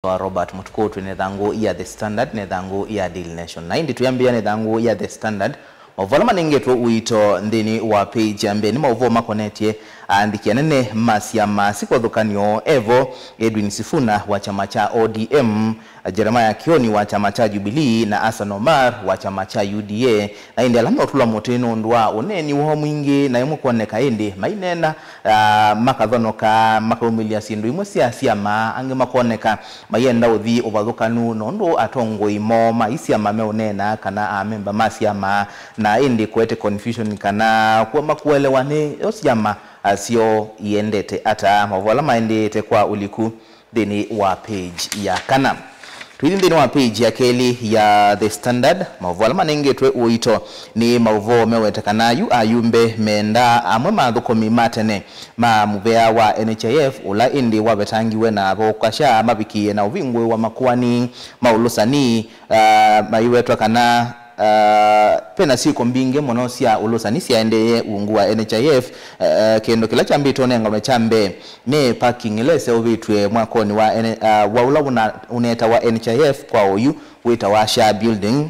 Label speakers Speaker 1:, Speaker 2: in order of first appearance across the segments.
Speaker 1: wa Robert Mutukotu nethangu ya The Standard nethangu ya Daily Nation na indi tuyambia nethangu ya The Standard mavuala manengetwo uito ndini wa page ambe ni mavuo makonetie andikianene masiama sikothukanio Evo Edwin Sifuna wa chama cha ODM, Jeremiah Kioni wa chama cha Jubilee na Hassan Omar wa chama cha UDA na indi alama otula moteno ndwa uneni wo mwingi na imu kuoneka indi mainena makathonoka makaumilia sindu imwe siama ange makoneka mayenda uthi ubathukanu nondo atongo imo maisiama meunena kana amemba masiama na indi kwete confusion kana kwa makuelewane osiama asio iendete ata mavuala maendete kwa uliku deni wa page ya kana tuindi wa page ya keli ya The Standard mavuala manengetwe uito ni mauvo mewetekana yu ayumbe menda amwe mathukomi matene ma muvea wa NHIF ula indi wabetangiwe na bokasha mabikie na uvingwe wa makuani maulusani maiwetwa kana pena siko mbinge monosia ulusani siaendeye uungu wa NHIF kendo kila chambito nenga mechambe ne parking lese ubitwe mwakoni wa ula uneta wa NHIF kwa oyu wita wa Sha building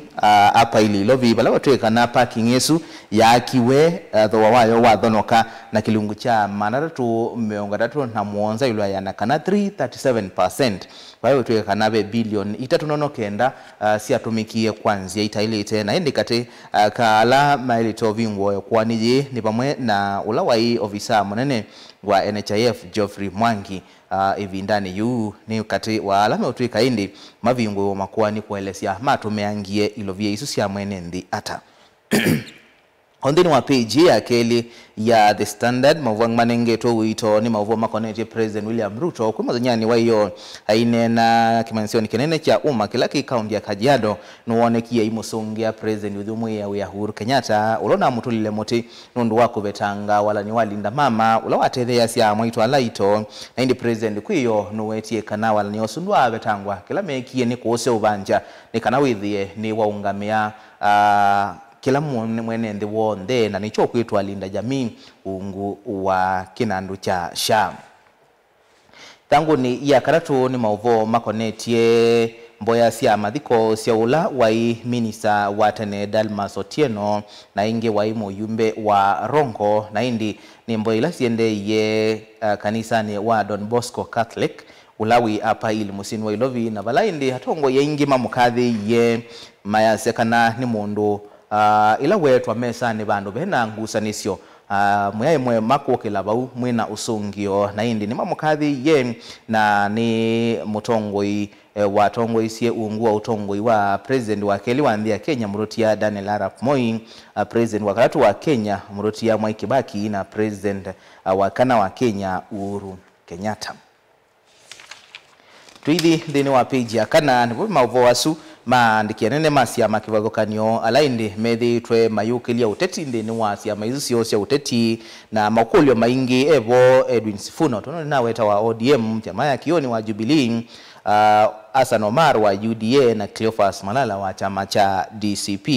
Speaker 1: apa ili lovi bala watweka na parking yesu ya kiwe thowa wayo wathonoka na kilungu cha manaratu meongatatu na muonza yulwa yana kana 337%. Kwa hiyo tuweka nabe bilioni itatunonokenda siatumikie kwanzia itailite na indikate kala mailito vingwo kwanije ni pamwe na ulawai ofisa monene wa NHIF Geoffrey Mwangi hivi ndani yu ni kati wa alama utwika indi mavingwo makwani kuelesia matumeangie ilovie isu sia mwenendi ata ondini wa page ya keli ya The Standard mavuang manengetwo uito ni mavuo makonete President William Ruto kumazanyani wa hiyo hainena kimansioni kinene cha umma kilaki kaunti ya Kajiado nuonekia imusongia President udhumwe ya Uhuru Kenyatta ulona mutulile moti nundu wako betanga wala ni walinda mama ula waterea sia mwitu alaito na indi President kuyo nuwetie kana wala ni osundwa betangwa kila mekie ni kuose ubanja ni kanawithie ni waungamia kila mwenende wonde na nicho kuitwa linda jamii ungu wa kinandu cha Sha tangu ni ya karatu ni mauvo makonetie mboya sia mathiko sia ula wai minista watene Dalmas Otieno na inge wai muyumbe wa Rongo na indi ni mboya ila siende ye kanisa ni wa Don Bosco Catholic ulawi apa ili musini wa ilovi na vala indi hatongo ye ingi mamukadhi ye maya sekana ni mundu ila wetu mesa ni bandu bena ngusanisyo mwe makokela bau mwena usungio na indi ni mamukadhi ye na ni mutongoi wa tongoi sie uungua utongoi wa president wa keli wa ndia Kenya Murutia Daniel Arap Moi, president wa karatu wa Kenya Murutia Mwai Kibaki na president wa kana wa Kenya Uhuru Kenyatta. Tuithi dini wa page ya kana ni mauvo wasu maandikianene masiama kivathukanio alaindi methitwe mayukilia uteti ndini wa siama izu cia uteti na makulio maingi Evo Edwin Sifuna tono na weta wa ODM, Jeremiah Kioni wa Jubilee, Hassan Omar wa UDA na Cleophas Malala wa chama cha DCP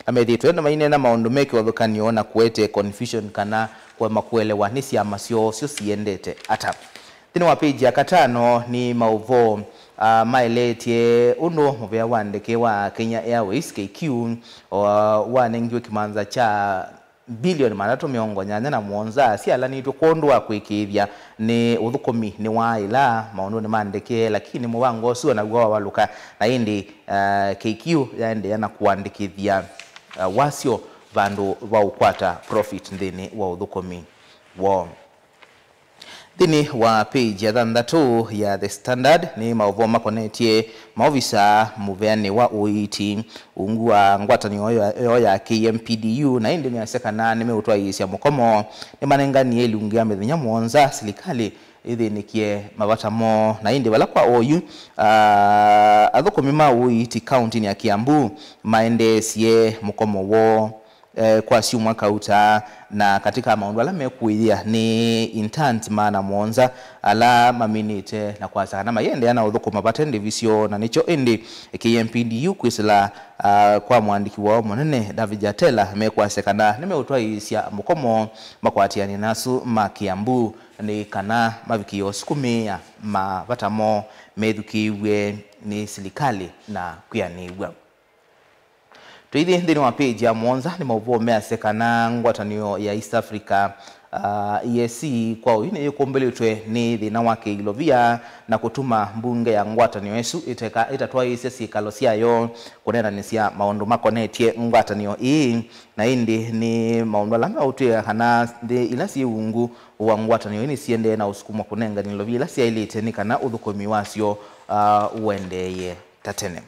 Speaker 1: na methitwe na mainena maundu meki wathukanio na kuete confusion kana kwa makuelewa ni siama sio siendete ata tini wa page ya katano ni mauvo mailetie uno muvea wandeke wa Kenya Airways KQ wanengiwe kimanza cha bilioni manatu miongo nyanya na muonza siala ni tukondwa kuikithia ni uthukomi ni waila maundu ni mandeke lakini muwango sio na gwa waluka na indi KQ yaende yana kuandikithia wasio vandu wa ukwata profit ndini wa uthukomi wa dini wa page ya thandatu ya The Standard ni mauvo makonetie maovisa muveani wa uiti ungu wa ngwatanio ya KMPDU na indi ni asekana nimeutwa isia mukomo ni manengani elungia methenya muonza silikali ithi nikie mavatamo na indi wala kwa oyu athukumi uiti county ni ya Kiambu maende sie mukomo wo kwa siu mwaka uta na katika maundu ala mekuithia ni intant maana muonza ala maminite na kwa sana mayende yana uthuku mapatende visio na nicho indi KMPDU kwisila kwa mwandiki wao monene David Jatela mekwasekana nimeutwa isia mukomo makwatiani nasu makiambu ni kana mavikio sikumia mavatamo methukiwe ni serikali na kwianiwa. Tuithi ndini wa page ya Monza ni mauvuo measekana ngwatanio ya East Africa EAC kwa uine yukumbilitwe ni thina wake ilovia na kutuma mbunge ya ngwatanio esu itatwa isesi kalosiayo kunena nisia maundu makonetie ngwatanio ii na indi ni maundu alanga utia kana ndi ilasi ungu wa ngwatanio ini siende na usukumo kunenga nilovia ilasi ya ilite ni kana udhukumi wasio uendeye tatene.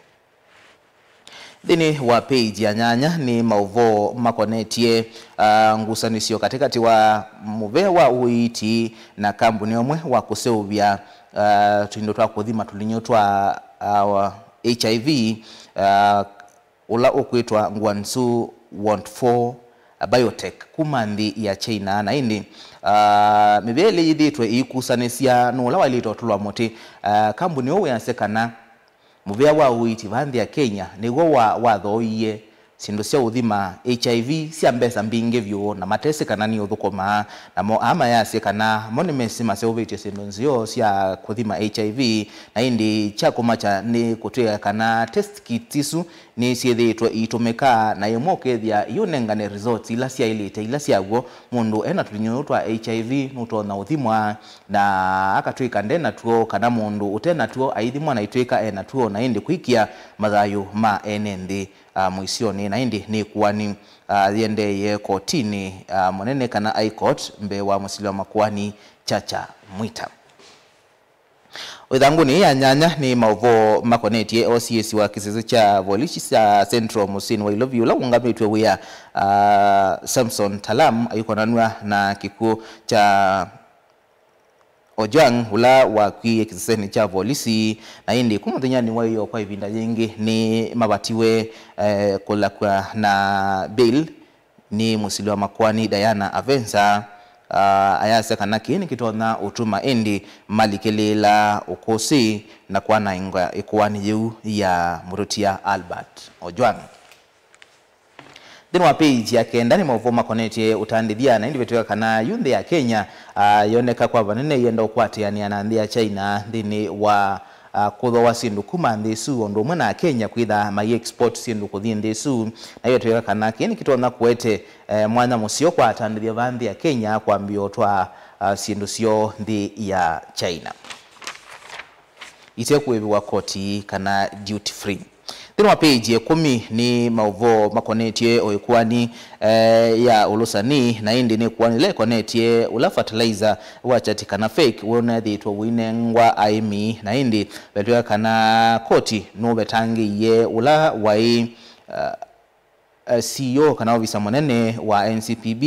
Speaker 1: Dini wa page ya nyanya ni mauvo makonetie ngusanisio katikati wa muvea wa uiti na kambuni omwe wa kuseuvya tuindotwa kuthima tulinyotwa HIV ula ukuitwa Guangzhou Want4 Biotech kumandi ya China na indi mivele yithitwe ikusanisia nula walitotulwa muti kambuni owe yansekana muvea wa uiti vanthi ya Kenya niguo wathoie sindu cia uthima HIV cia mbesa mbingi vyu na matesi kana ni uthukuma na mo ama yase kana moni mesima cia uvitie sindu nzio cia kuthima HIV na indi cha kumacha ni kutia kana test kit isu ni ciethitwe itumika na yemokethia yunengane results ila cia ilite ila ciaguo mundu ena tulinyo twa HIV nutona uthimwa na akatwika ndena tuo kana mundu utena tuo aithimwa na itwika ena tuo na indi kwikia mathayu ma enendi muisioni na indi ni kuani yendeye kotini monene kana high court mbe wa musili wa Makuani Chacha Mwita. Withanguni ya nyanya ni mauvo makonetie OCS wa kisese cha Volishi sa Central Musini wa Ilovi ula ungamitwe wia Samson Talam ayuko nanua na kiku cha Ojwang ula wa kwi kiseseni cha Volisi na indi kumuthenya wa hiyo kwa ivinda nyingi ni mabatiwe kula kwa na Bill ni musili wa Makuani Diana Avenza ayase kana kini kitona utuma indi malikelela ukosi na kwana inga ikuani yu ya Murutia Albert Ojwang. Dini wa page ya kenda ni mauvo makonetie utandithia na indi vetuwa kana yunde ya Kenya yoneka kwa vanene yenda ukwati yani anandhia China dini wa kutho wa sindu kuma ndesu ondo mwana Kenya kwitha mai export sindu kuthi ndesu na hiyo tuweka kana kini kitona kuete mwana musio kwa atandithia vanthi ya Kenya kwa mbio twa sindu sio ndi ya China ite kuebiwa koti kana duty free. Dini wa page ya 10 ni mauvo makonetie oikwani ya ulusani na indi ni kuwani le konetie ula fertilizer wachati kana fake wona dhitwa winengwa aimi na indi betuwa kana koti nube tangi ye ula wai CEO kana ofisa monene wa NCPB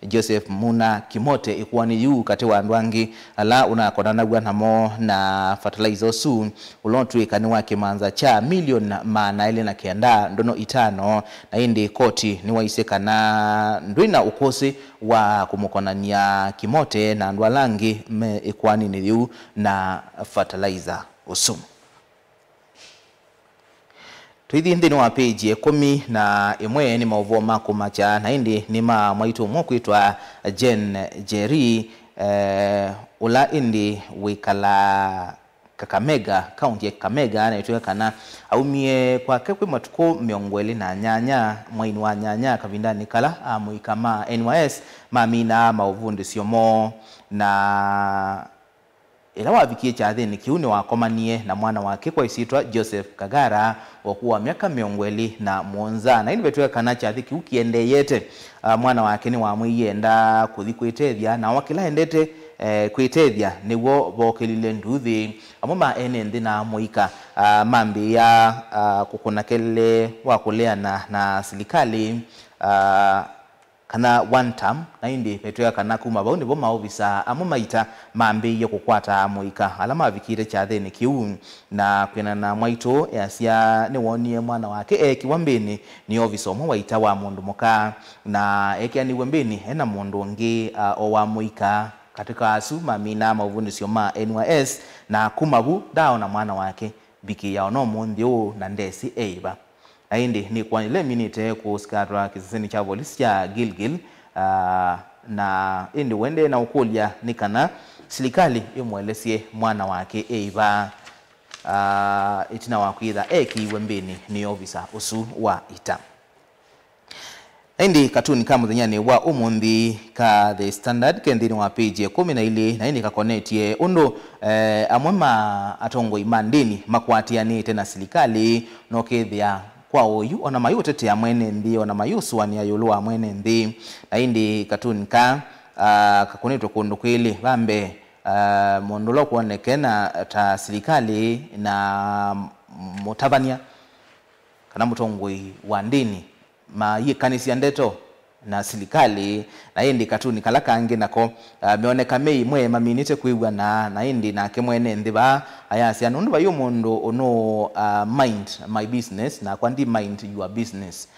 Speaker 1: Joseph Muna Kimote ikuwani yu kati wa ndwangi ala unakonana namo na fertilizer su ulontu ikani wake manza cha milioni maana ile na kianda ndono itano na indi koti ni waiseka na ndwina ukosi wa kumukonania Kimote na ndwalangi ikuwani ni yu na fertilizer usumu. Tuithi ndini wa page ya 10 na imwe ni mauvo makumacha na indi ni mwaitu mwokuitwa Jen Jerry ula indi wikala Kakamega, county ya Kakamega na ituwe kana aumie kwa kekwe matuko miongweli na nyanya mwainu wa nyanya kavindani kala muikama NYS mamina mauvundi siomo na ila wavikie chathi ni kiuni wa komanie na mwana wake kwa isitwa Joseph Kagara wakuwa miaka miongweli na mwonza na ini betuwe kana chathi kiukiende yete mwana wake ni wamuyenda kuthi kuitethia na wakila endete kuitethia niwo bokelile nduthi amuma enendi na muika mambi ya kukuna kele wakuleana na serikali kana one term na indi petuya kana kuma baundi bo maofisa amumaita mambi yo kukwata muika alama vikire cha theni kiu na kwena na mwaito yasia ni wonie mwana wake kiwambeni ni ofisa omwe waita wa mundu muka na ani wembeni ena mundu ngi owa muika katika asu mamina mavundi sio ma NYS na kumabu dao na mwana wake biki ya ono mundio na ndesi eiba aindi ni kwa ile minute kusikatwa kiseseni cha polisi ya Gilgil na indi wende na ukulia nikana serikali imwelesie mwana wake eiba itina wa kwitha ekiwe mbini ni officer usu wa ita. Indi katuni ka muthenyani wa umundi ka The Standard kendini wa page 12 na indi ka connectie undu amwema atongo imandini makwatiani tena serikali no kethia kwa uyu ona mayu tete ya mwene ndi ona mayusu ani ayulwa mwene ndi na indi katuni ka kakunitwa kundu kwili bambe mondulo kuonekana ta serikali na mutavania kana mutongoi wa ndini ma yi kanisi ndeto na serikali na indi katuni kala kange nako meoneka mei mwe maminite kuigwa na indi na kemwene ndiba ayasi anundu bayo mundu ono mind my business na kwandi mind your business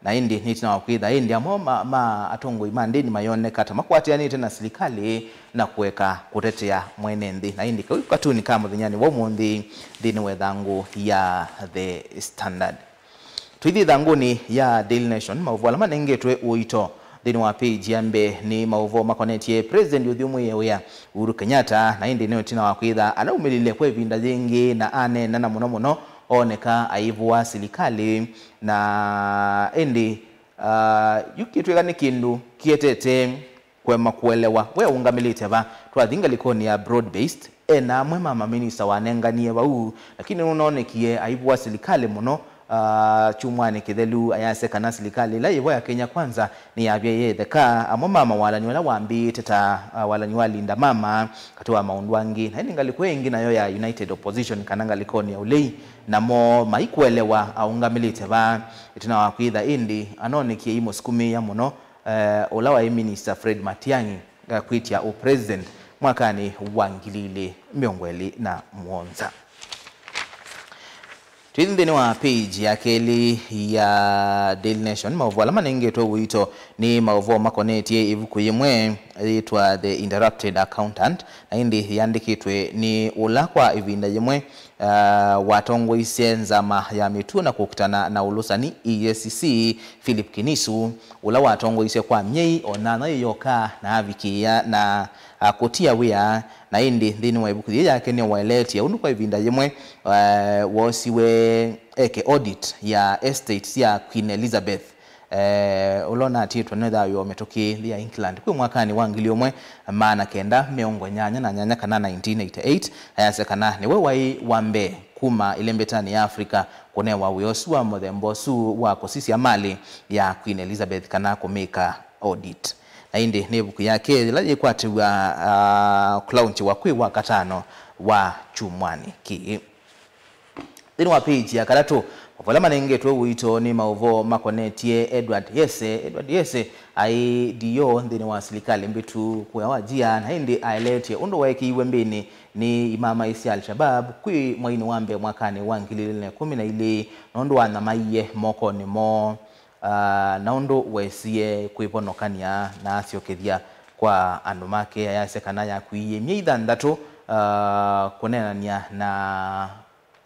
Speaker 1: na indi nitina wakwitha indi amo ma atongo imandini mayoneka tamakwatiani tena serikali na kuweka kutetea mwene ndi na indi katuni kama muthenyani wa umundi thini wethangu ya The Standard. Twithi thanguni ya Daily Nation mauvu alama nengetwe uito thini wa page yambe ni mauvu makonetie President Yudhimu Yewea Uhuru Kenyatta na indi neo tina wakwitha anaumilile kwe vinda zingi na ane nana muno oneka aivu wa serikali na indi yukitweka ni kindu kietete kwema kuelewa we ungamilite ba twathinga likoni ya broad based na mwema maminisa wanenganie bau lakini unaonekie aivu wa serikali muno chumwani kithelu ayase kana serikali la ivo ya Kenya kwanza ni yabye yetheka amama walani wala wambi teta walani walinda mama katoa maundwangi na ndi ngalikwengi nayo ya United Opposition kananga likoni ya ulei na mo maikuelewa aungamilite ba itina wakwitha indi anonikie imo skumi ya muno olawa Minister Fred Matiang'i kwitia o president mwakani wangilile miongweli na muonza. Twithini wa page ya keli ya Daily Nation mauvu alama nengetwe uito ni mauvu makonetie ivuku yemwe itwa The Interrupted Accountant na indi yandikitwe ni ula kwa ivinda yemwe watongo isenza ya mitu na kukutana na ulusani EACC Philip Kinisu ula watongo ise kwa mnyei onana yoka na avikia na kotia wea na indi thini wa ibuku yake ni waeleti ya undu kwa ivinda yemwe wosiwe eke audit ya estate ya Queen Elizabeth ulona titwa netha yo metoki ya England kwa mwakani wangilio mwe maana kenda meongo nyanya na nyanya kana 1988 ayase kana ni wewai wambe kuma ilembetani ya Afrika kone wa uyosu wa modhembosu wa kosisi ya mali ya Queen Elizabeth kana kumeka audit na indi nebuku yake laje kwatiwa klaunchi wa kwi wa katano wa chumwani ki thini wa page ya karatu wafalama nengetwe uito ni mauvo makonetie Edward Yese IDO thini wa serikali mbitu kwa wajia na indi aeletie undu waeki iwe mbini ni imama isi Al-Shabaab kwi mwaini wambe mwakani wangilile 12 nondu wa namaiye moko ni mo na undu wesie kuiponokania na asiokethia kwa andumake ayase kana ya kuiye myeitha ndatu kunenania na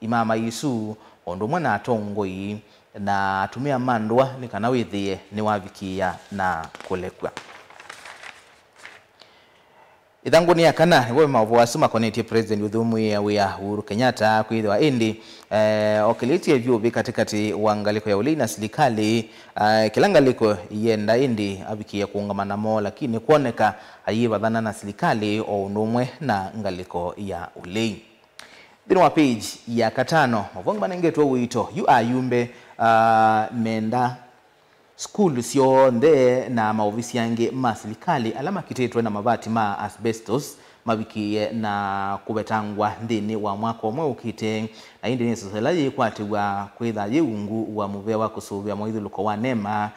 Speaker 1: imama isu ondu mwana atongoi na atumia mandwa ni kana withie ni wavikia na kulekwa. Ithanguni ya kana wewe mavoasu makonetie President Yudhimu Yewea Uhuru Kenyatta kwithwa indi okilitie vyubi katikati wangaliko ya ulei na serikali kilangaliko yenda indi abikia kuungamana mo lakini kuoneka ayiba dhana na serikali o undumwe na ngaliko ya ulei. Thini wa page ya katano mavongi manengetwe uito yu ayumbe menda school sio nde na maofisi yange ma serikali alama kitetwe na mabati ma asbestos mabikie na kubetangwa ndini wa mwako mwe ukite na indi ni soselaji kwatiwa kwitha yeungu wa muvewa kusuvia moithuluko wa nema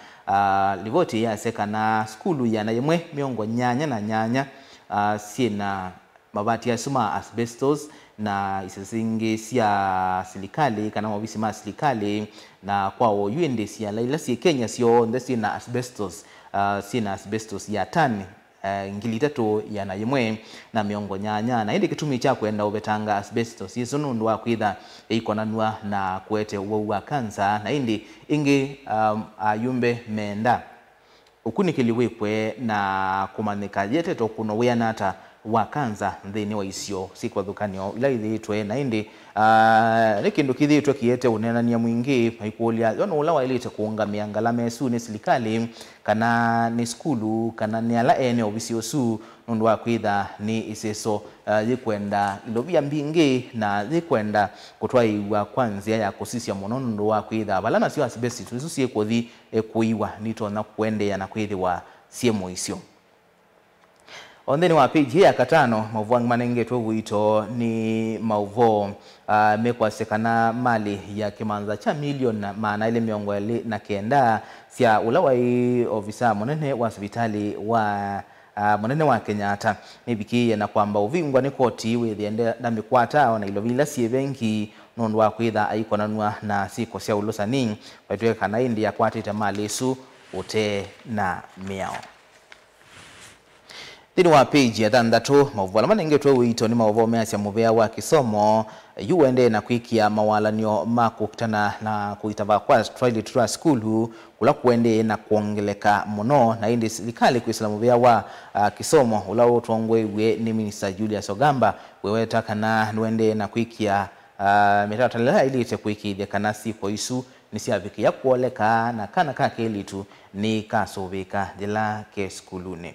Speaker 1: livoti ya seka na skulu ya na yemwe miongo nyanya na nyanya sina mabati ya suma asbestos na isisingi sia serikali kana mabisi ma serikali na kwao yuende sia laila si Kenya sio ndesi na asbestos sina asbestos ya tani ngili tatu ya na yemwe na miongo nyanya na indi kitumi cha kwenda ubetanga asbestos yesono ndo akwitha ikonanwa na kwete uwa kansa na indi ingi ayumbe menda ukunikiliwekwe na kumanika yete to kuno wea nata wa kanza nthini wa isio sikwa thukanio ila ithitwe na indi ni kindu kithitwe kiete unenania mwingi maikulia yono ula wailite kuungamia ngalame su ni serikali kana ni skulu kana ni ala ene obisio su nundu wa kwitha ni iseso yikwenda ilovia mbingi na yikwenda kutwaiwa kwanzia ya kusisia muno nundu wa kwitha balana sio asibesi tuisu sie kuthi kuiwa nito na kuendea na kwithiwa siemo isio. Ondeni wa page ya katano mauvo manenge tuwito ni mauvo mekwasekana mali ya kimanza cha milioni maana ile miongo na kenda sia ulawai ofisa munene wa hospitali wa munene wa Kenyatta nibikiye na kwamba uvingwa ni koti withiende na mikwata na ilovila siebengi nundu wa kwitha aikonanwa na siko sia ulosani batwe kana indi ya kwatita mali su ute na miao. Thini wa page ya thandatu mauvo manenge tuwito ni mauvo measya muvea wa kisomo yuende na kwikia mawalanio makukutana na kuitava kwa Australia Trust School kula kuende na kuongeleka muno na indi serikali kuisala muvea wa kisomo ula utongwe ni Minister Julius Ogamba weweta kana nuende na kwikia mitatalala ili ite kwikithia kana siko isu nisiaviki ya kuoleka na kana kake ilitu ni kasovika jela ke skuluni.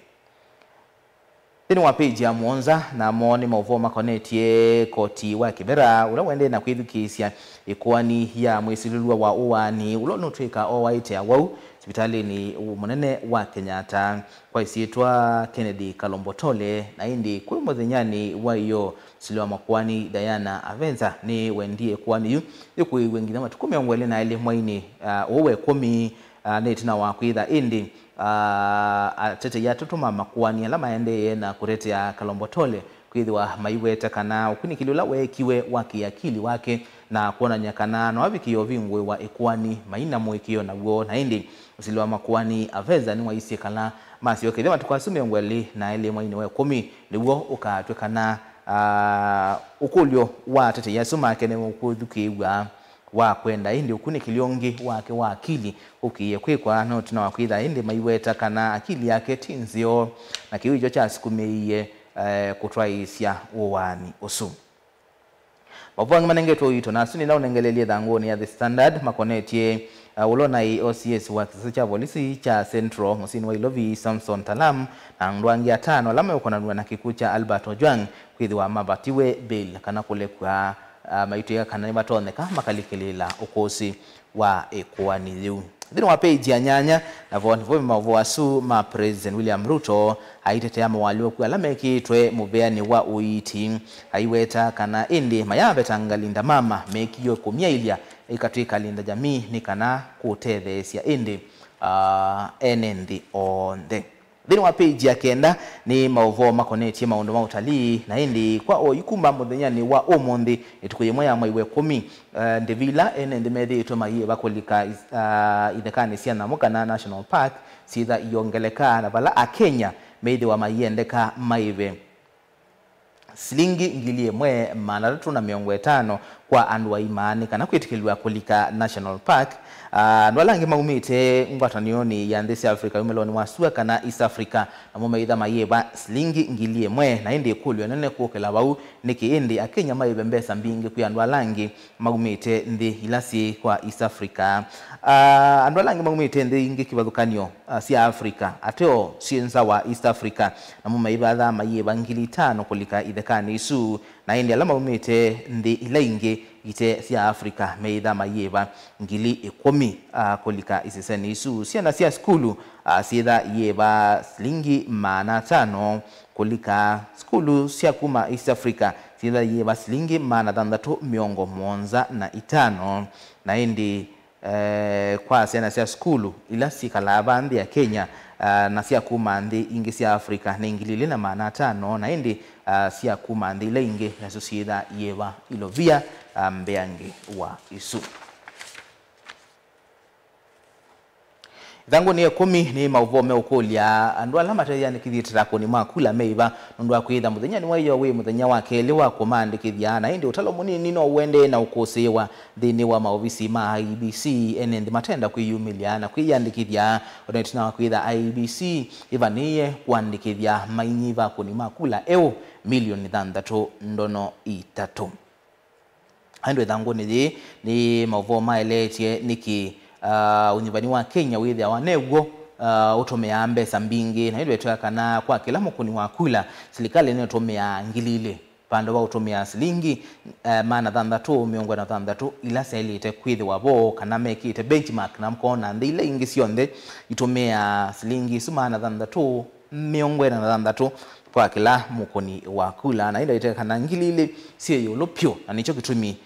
Speaker 1: Thini wa page ya muonza na moni mauvo makonetie koti wa Kibera ula wende na kwithukisya ikuani ya mwisilulua wa uwani ulo nutwika o waite awau hospitali ni munene wa Kenyatta kwa isiitwa Kennedy Kalombotole na indi kwe muthinyani wa iyo silwa makwani Diana Avenza ni wendie kwani yu yuku wengine matu 10 na ile mwaini uwe 10 netina wa kwitha indi tete ya tutuma makwani ala maende na kuretea Kalombotole kwithiwa maiweta kana ukunikilula wekiwe waki akili wake na kuona nyakana no abikio vingwe wa ikwani maina mwikio na uo na indi usilwa makwani Aveza ni waisi kana masio kithema tukwasume ngweli na ile mwaini wa 10 niwo ukatwekana ukulyo wa tete ya suma kene ukuthukiwa wa kwenda indi ukuni kiliongi wake wa akili ukiye kwikwa no tuna wakwitha indi maiweta kana akili yake tinzio na kiwijo cha sikumeiye kutwaisya uwani usu. Mavwangi manenge tuwito na suni na unengelelie dhangoni ya The Standard makonetie ulona i OCS wa kisasa cha polisi cha Central musini wa Ilovi Samson Talam na ngwangi ya 5 alama ukonanua na kikucha Albert Ojwang kwithiwa mabatiwe bail kana kule kwa maitu ya kana nibatoneka makalikilila ukosi wa ekuani liu. Thini wa page ya nyanya na vovo mavoasu ma President William Ruto haitetea mawalio kwa alameki twe mubeani wa uiti haiweta kana indi mayabe tangalinda mama mekiyo kumia ilia ikatwika linda jamii ni kana kutethesia indi enendi onde. Thini wa page ya kenda ni mauvo makonetie maundu ma utalii na indi kwa oikumba muthenyani wa umundi itukuye moya mwaiwe 10 ndevila ene methi ituma iye bakulika idekani sia na mukana National Park sitha iongeleka na bala akenya methi wa maiendeka maive silingi ngilie mwe manaratu na 500 kwa andu wa imani kana kwitikilwa kulika National Park nwalangi maumite ngwatanioni ya ndesi Africa umeloni wasua kana East Africa na mumeitha mayeba silingi ngilie mwe na indi kulyo nene kuokela bau niki indi akenya maibe mbesa mbingi kwa nwalangi maumite ndi ilasi kwa East Africa nwalangi maumite ndi ingi kibathukanio si Africa ateo sienza wa East Africa na mumeiba dha mayeba ngili 5 kulika idekani isu na indi alama umite ndi ilaingi ite sia Africa meitha mayeba ngili 10 kulika iseseni isu siana sia skulu sietha yeba silingi maana 5 kulika skulu sia kuma East Africa sietha yeba silingi maana 375 na indi kwa siana sia skulu ila sikalaba ndi ya Kenya na sia kuma ndi ingi sia Africa na ingilile na maana 5 na indi sia kuma ndi ile ingi na susietha yeba ilovia mbeangi wa isu. Thangu ni 10 ni mauvome ukulia andu alama tayani kithitira kuni makula meiva ndu akwitha muthenya ni wayo we muthenya wa keli wa kumandikithia na indi utalo munini no wende na ukusiwa thini wa maofisi ma IBC enendi matenda kwiyumilia na kwiyandikithia onetina wakwitha IBC ivaniye kuandikithia mainyiva kuni makula milioni 6.3 andu thangu ni mauvoma eletie niki unyivani wa Kenya withia waneguo utomea mbesa mbingi na hilo kana kwa kila mukuni wa kula serikali ni utomea ngilile pando wa utomea silingi maana 6.3 ila selite kwithi wabo kana make it benchmark na mkona ndile ingi sionde itomea silingi sumana 6.3 kwa kila mukuni wa kula na hilo kana ngilile sio yolopyo na nicho kitumi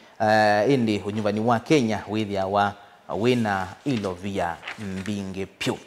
Speaker 1: indi unyivani wa Kenya withia wa wina ilovia mbinge pyo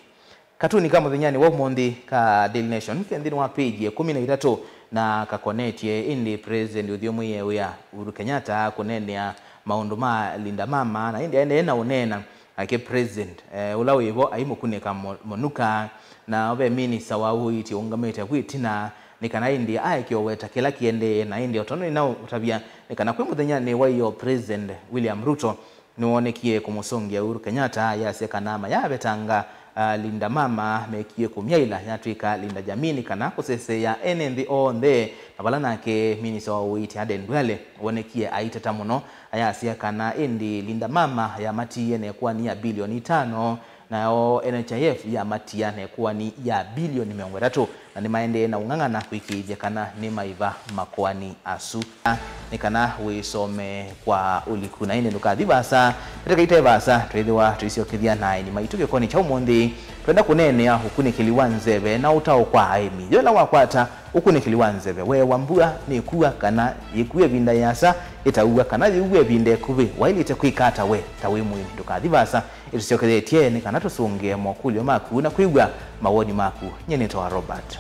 Speaker 1: katuni kama muthenyani wa mondi ka Daily Nation kendini wa page 13 na kakonetie indi president uthiomu yewe ya Uhuru Kenyatta kunenea maundu ma linda mama na indi ena unena ake president ulawe hivyo aimukuneka monuka na obe minister wa uiti ungamete kwitina nikana indi aikioweta kila kiende na indi otono ina utabia nikana kwe muthenyani wa yo president William Ruto nuonekie kumusongia Uhuru Kenyatta yasekanama yabetanga linda mama mekie kumyaila yatwika linda jamini kana kusese ya enendi onde nabalana ke minister wa uiti Aden Duale wonekie aitata muno ayasekana endi linda mama ya matiye ne kwa ni ya bilioni 5 na NHIF ya matiane kuwa ni ya bilioni 300 na ni maende na ungangana kwikije kana ni maiva makwani asu nikana wisome kwa ulikuna ine ndukadhibasa katika itebasa twithiwa tuisiokithia naini maituke koni cha umundi twenda kunenea hukuni kiliwanzebe na utao kwa aimi yola wakwata hukuni kiliwanzebe we wambua ni kuwa kana yikuwe vinda yasa itauwa kana yuwe vinde kubi wailite kwikata we tawe muhimu ndukadhibasa itusiokithia tiene kana tusunge mokulio maku na kuigwa mawoni maku nyene toa Robert